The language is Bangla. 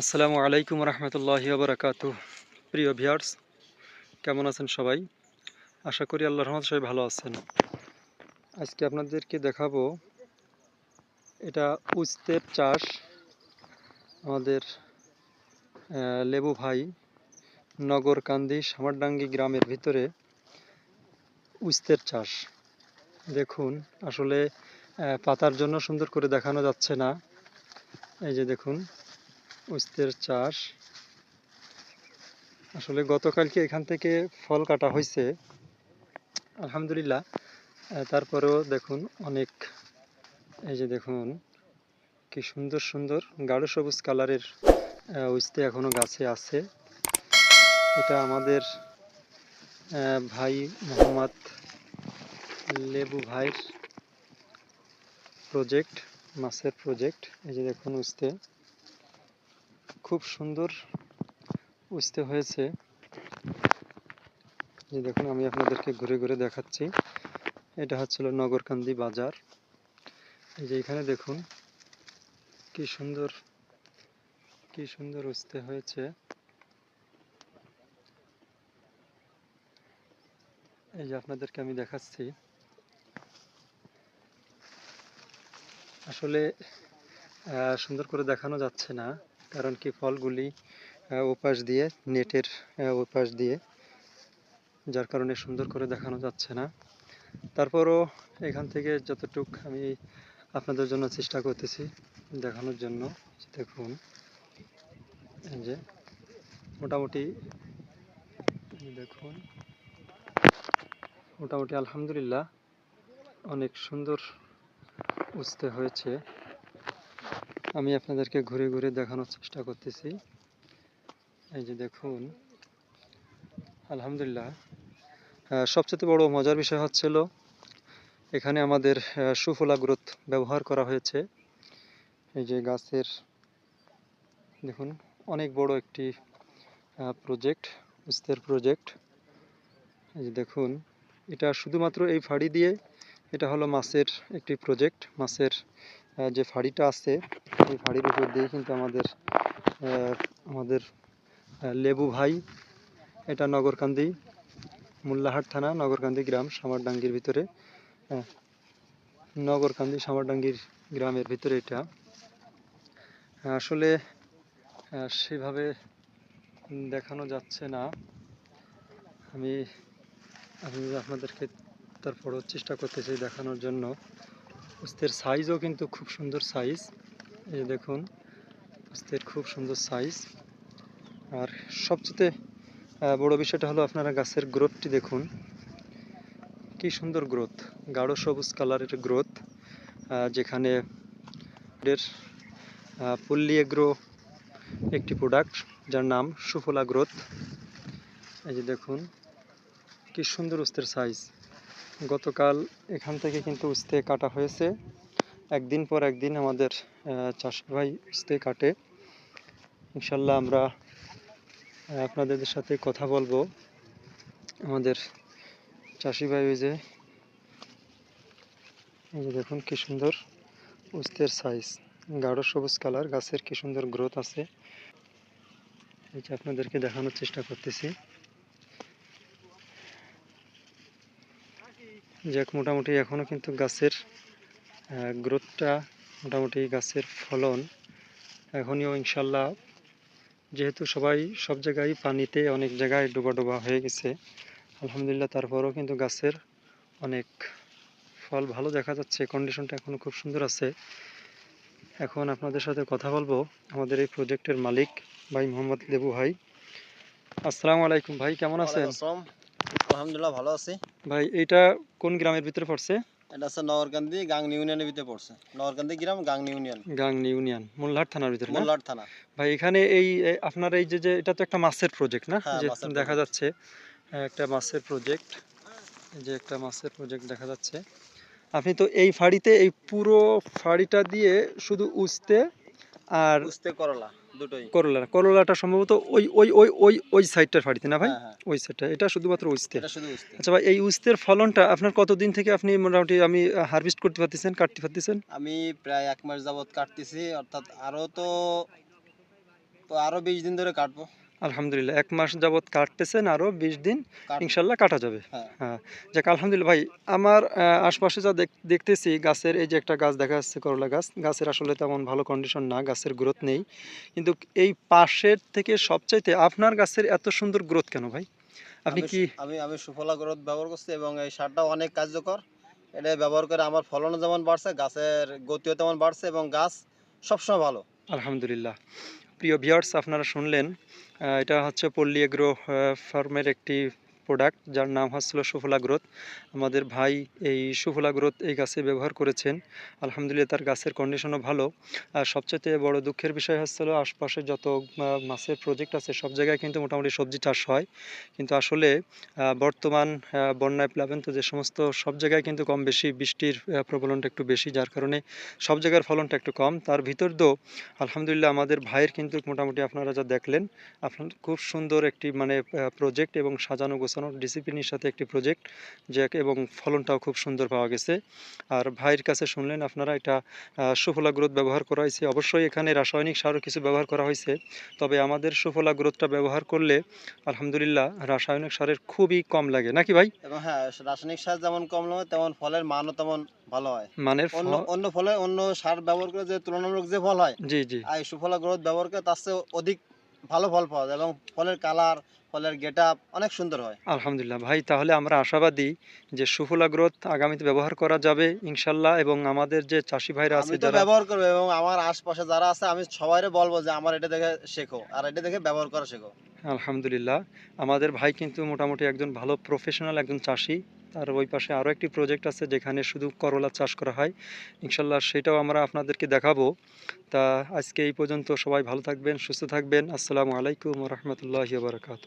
আসসালামু আলাইকুম রহমতুল্লাহি ওবরাকাতুহ। প্রিয় ভিউয়ার্স, কেমন আছেন সবাই? আশা করি আল্লাহর রহমতে সবাই ভালো আছেন। আজকে আপনাদেরকে দেখাবো এটা উস্তের চাষ। আমাদের লেবু ভাই নগরকান্দি সামারডাঙ্গি গ্রামের ভিতরে উস্তের চাষ। দেখুন, আসলে পাতার জন্য সুন্দর করে দেখানো যাচ্ছে না। এই যে দেখুন উস্তের চাষ। আসলে গতকালকে এখান থেকে ফল কাটা হয়েছে, আলহামদুলিল্লাহ। তারপরেও দেখুন অনেক, এই যে দেখুন কি সুন্দর সুন্দর গাঢ় সবুজ কালারের উস্তে এখনো গাছে আছে। এটা আমাদের ভাই মোহাম্মদ লেবু ভাইয়ের প্রজেক্ট, মাছের প্রজেক্ট। এই যে দেখুন উস্তে খুব সুন্দর উস্তে হয়েছে। যে দেখুন আমি আপনাদেরকে ঘুরে ঘুরে দেখাচ্ছি। এটা হচ্ছিল নগরকান্দি বাজার। এই যে এখানে দেখুন কি সুন্দর কি সুন্দর উস্তে হয়েছে। এই যে আপনাদেরকে আমি দেখাচ্ছি। আসলে সুন্দর করে দেখানো যাচ্ছে না, কারণ কি ফলগুলি ওপাশ দিয়ে নেটের ওপাশ দিয়ে, যার কারণে সুন্দর করে দেখানো যাচ্ছে না। তারপরও এখান থেকে যতটুক আমি আপনাদের জন্য চেষ্টা করতেছি দেখানোর জন্য। দেখুন এই যে মোটামুটি, দেখুন মোটামুটি আলহামদুলিল্লাহ অনেক সুন্দর উস্তে হয়েছে। আমি আপনাদেরকে ঘুরে ঘুরে দেখানোর চেষ্টা করতেছি। এই যে দেখুন আলহামদুলিল্লাহ। সবচেয়ে বড় মজার বিষয় হচ্ছিল এখানে আমাদের সুফলা গ্রোথ ব্যবহার করা হয়েছে। এই যে গাছের দেখুন অনেক বড় একটি প্রজেক্ট, উস্তের প্রজেক্ট। এই যে দেখুন এটা শুধুমাত্র এই ফাড়ি দিয়ে, এটা হলো মাছের একটি প্রজেক্ট। মাছের যে ফাড়িটা আছে এই ফাড়ির উপর দিয়ে কিন্তু আমাদের লেবু ভাই, এটা নগরকান্দি মোল্লাহাট থানা, নগরকান্দি গ্রাম, সামারডাঙ্গির ভিতরে, নগরকান্দি সামারডাঙ্গির গ্রামের ভিতরে এটা। আসলে সেভাবে দেখানো যাচ্ছে না। আমি আপনাদেরকে তারপরও চেষ্টা করতেছি দেখানোর জন্য। উস্তের সাইজও কিন্তু খুব সুন্দর সাইজ। এই দেখুন উস্তের খুব সুন্দর সাইজ। আর সবচেয়ে বড় বিষয়টা হলো আপনারা গাছের গ্রোথটি দেখুন, কি সুন্দর গ্রোথ, গাঢ় সবুজ কালারের গ্রোথ। যেখানে পল্লী এগ্রো একটি প্রোডাক্ট যার নাম সুফলা গ্রোথ। এই যে দেখুন কি সুন্দর উস্তের সাইজ। গতকাল এখান থেকে কিন্তু উস্তে কাটা হয়েছে। একদিন পর একদিন আমাদের চাষি ভাই উস্তে কাটে। ইনশাল্লাহ আমরা আপনাদের সাথে কথা বলবো। আমাদের চাষি ভাই এই যে দেখুন কি সুন্দর উস্তের সাইজ, গাঢ় সবুজ কালার, গাছের কি সুন্দর গ্রোথ আছে। এই যে আপনাদেরকে দেখানোর চেষ্টা করতেছি। যাক, মোটামুটি এখনো কিন্তু গাছের গ্রোথটা, মোটামুটি গাছের ফলন এখনও ইনশাল্লাহ, যেহেতু সবাই সব জায়গায় পানিতে অনেক জায়গায় ডোবা ডোবা হয়ে গেছে আলহামদুলিল্লাহ, তারপরেও কিন্তু গাছের অনেক ফল ভালো দেখা যাচ্ছে। কন্ডিশনটা এখনো খুব সুন্দর আছে। এখন আপনাদের সাথে কথা বলবো আমাদের এই প্রজেক্টের মালিক ভাই মোহাম্মদ লেবু ভাই। আসসালামু আলাইকুম ভাই, কেমন আছেন? আলহামদুলিল্লাহ ভালো আছি ভাই এইটা কোন গ্রামের ভিতরে পড়ছে? এটা আছে নগরকান্দি গাংনী ইউনিয়নের ভিতরে পড়ছে। নগরকান্দি গ্রাম, গাংনী ইউনিয়ন, গাংনী ইউনিয়ন, মোল্লাহাট থানার ভিতরে না? মোল্লাহাট থানা। ভাই এখানে আপনার এই যে এটা তো একটা মাছের প্রজেক্ট না? হ্যাঁ, যে মাছের দেখা প্রজেক্ট। যাচ্ছে একটা মাছের প্রজেক্ট, এই যে একটা মাছের প্রজেক্ট দেখা যাচ্ছে। আপনি তো এই ফাড়িতে, এই পুরো ফাড়িটা দিয়ে শুধু উস্তে আর উস্তে করলা দুটোই। করলাটা সম্ভবত ওই ওই ওই ওই ওই সাইডটার ফাড়িতে না ভাই? হ্যাঁ হ্যাঁ, ওই সাইডটা, এটা শুধুমাত্র উস্তে। এটা শুধু উস্তে। আচ্ছা ভাই, এই উস্তের ফলনটা আপনার কতদিন থেকে আপনি মোটামুটি হারভেস্ট করতে পারতেছেন, কাটতে পারতেছেন? আমি প্রায় 1 মাস যাবত কাটতেছি, অর্থাৎ আরো তো তো আরো 20 দিন ধরে কাটবো। আলহামদুলিল্লাহ 1 মাস যাবত কাটতেছেন, আরো 20 দিন কাটবো। ইনশাল্লাহ কাটা যাবে। হ্যাঁ। হ্যাঁ, যাক আলহামদুলিল্লাহ ভাই। আমার আশপাশে যা দেখতেছি গাছের, এই যে একটা গাছ দেখা যাচ্ছে করলা গাছ, গাছের আসলে তেমন ভালো কন্ডিশন না, গাছের গ্রোথ নেই। কিন্তু এই পাশের থেকে সবচাইতে আপনার গাছের এত সুন্দর গ্রোথ কেন ভাই? আপনি আমি কি আমি সুফলা গ্রোথ ব্যবহার করছি এবং এই সারটা অনেক কার্যকর। এটা ব্যবহার করে আমার ফলনও যেমন বাড়ছে, গাছের গতিও তেমন বাড়ছে এবং গাছ সবসময় ভালো। আলহামদুলিল্লাহ। প্রিয় ভিউয়ার্স, আপনারা শুনলেন, এটা হচ্ছে পল্লী এগ্রো ফার্মের একটি প্রোডাক্ট যার নাম হচ্ছিল সুফলা গ্রোথ। আমাদের ভাই এই সুফলা গ্রোথ এই গাছে ব্যবহার করেছেন। আলহামদুলিল্লাহ তার গাছের কন্ডিশনও ভালো। আর সবচেয়ে বড় দুঃখের বিষয় হচ্ছিল আশপাশে যত মাছের প্রজেক্ট আছে সব জায়গায় কিন্তু মোটামুটি সবজি চাষ হয়, কিন্তু আসলে বর্তমান বন্যায় প্লাবন্ত যে সমস্ত সব জায়গায় কিন্তু কম বেশি বৃষ্টির প্রবলনটা একটু বেশি, যার কারণে সব জায়গার ফলনটা একটু কম। তার ভিতর দিয়েও আলহামদুলিল্লাহ আমাদের ভাইয়ের কিন্তু মোটামুটি আপনারা যা দেখলেন, আপনার খুব সুন্দর একটি মানে প্রজেক্ট এবং সাজানো গোছানো ডিসিপ্লিনের সাথে একটি প্রজেক্ট, যে এবং ফলনটাও খুব সুন্দর পাওয়া গেছে। আর ভাইয়ের কাছে শুনলেন আপনারা, এটা সুফলা গ্রোথ ব্যবহার করা হয়েছে। অবশ্যই এখানে রাসায়নিক সারও কিছু ব্যবহার করা হয়েছে, তবে আমাদের সুফলা গ্রোথটা ব্যবহার করলে আলহামদুলিল্লাহ রাসায়নিক সারের খুবই কম লাগে, নাকি ভাই? এবং হ্যাঁ, রাসায়নিক সার যেমন কম লাগে তেমন ফলের মানও তেমন ভালো হয়। মানের অন্য অন্য ফলে অন্য সার ব্যবহার করে যে তুলনামূলক যে ফল হয়, জি জি। আর এই সুফলা গ্রোথ ব্যবহার করে তার চেয়ে অধিক ভালো ফল পাওয়া যায় এবং ফলের কালার, ফলের গেটআপ অনেক সুন্দর হয়। আলহামদুলিল্লাহ ভাই, তাহলে আমরা আশাবাদী যে সুফলা গ্রোথ আগামীতে ব্যবহার করা যাবে ইনশাল্লাহ, এবং আমাদের যে চাষি ভাইরা আছে আমি তো যারা, ব্যবহার করবো এবং আমার আশপাশে যারা আছে আমি সবাইরে বলবো যে আমার এটা দেখে শেখো আর এটা দেখে ব্যবহার করা শেখো। আলহামদুলিল্লাহ আমাদের ভাই কিন্তু মোটামুটি একজন ভালো প্রফেশনাল একজন চাষি। তার ওই পাশে আরও একটি প্রজেক্ট আছে যেখানে শুধু করলা চাষ করা হয়, ইনশাল্লাহ সেটাও আমরা আপনাদেরকে দেখাবো। তা আজকে এই পর্যন্ত, সবাই ভালো থাকবেন, সুস্থ থাকবেন। আসসালামু আলাইকুম রহমতুল্লাহি বারকাত।